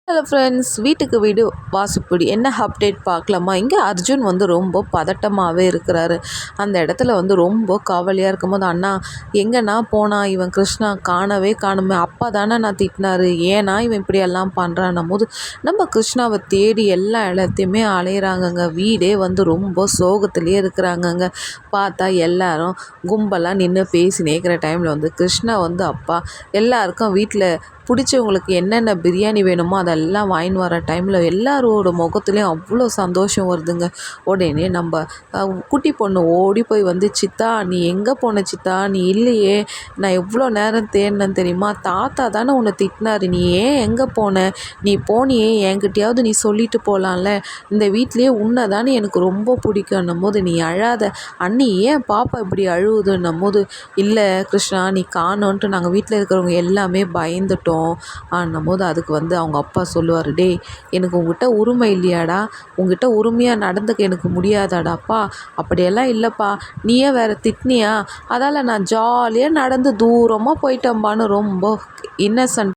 Hello friends, வீட்டுக்கு வீடு வாசுப்படி என்ன அப்டேட் பார்க்கலாமா? இங்கே அர்ஜுன் ரொம்ப பதட்டமாகவே இருக்கிறாரு. அந்த இடத்துல ரொம்ப கவலையாக இருக்கும்போது, அண்ணா எங்கன்னா போனா இவன் கிருஷ்ணா காணவே காணுமே, அப்பா தானே நான் திட்டினாரு, ஏன்னா இவன் இப்படியெல்லாம் பண்ணுறான்னும் போது நம்ம கிருஷ்ணாவை தேடி எல்லா இடத்தையுமே அலையிறாங்கங்க. வீடே ரொம்ப சோகத்திலே இருக்கிறாங்கங்க. பார்த்தா எல்லாரும் கும்பலாக நின்று பேசினே இருக்கிற டைமில் கிருஷ்ணா அப்பா எல்லாருக்கும் வீட்டில் பிடிச்சவங்களுக்கு என்னென்ன பிரியாணி வேணுமோ அதெல்லாம் வாங்கின்னு வர டைமில் எல்லாரோட முகத்துலேயும் அவ்வளோ சந்தோஷம் வருதுங்க. உடனே நம்ம குட்டி பொண்ணு ஓடி போய் சித்தா நீ எங்கே போன சித்தா, நீ இல்லையே, நான் எவ்வளோ நேரம் தேடினேன்னு தெரியுமா, தாத்தா தானே உன்னை திட்டினாரு, நீ ஏன் எங்கே போன, நீ போனியே என்கிட்டயாவது நீ சொல்லிட்டு போகலாம்ல, இந்த வீட்லேயே உன்னை தானே எனக்கு ரொம்ப பிடிக்குன்னும் போது, நீ அழாத அண்ணி, ஏன் பாப்பா இப்படி அழுவுதுன்னும் போது, இல்லை கிருஷ்ணா நீ காணோன்ட்டு நாங்கள் வீட்டில் இருக்கிறவங்க எல்லாமே பயந்துட்டோம் போது அதுக்கு அவங்க அப்பா சொல்லுவார், டேய் எனக்கு உங்ககிட்ட உரிமை இல்லையாடா, உங்ககிட்ட உரிமையாக நடந்துக்க எனக்கு முடியாதாடாப்பா, அப்படியெல்லாம் இல்லைப்பா, நீயே வேறு திட்டினியா, அதால் நான் ஜாலியாக நடந்து தூரமாக போயிட்டேன்பான்னு ரொம்ப இன்னசென்ட்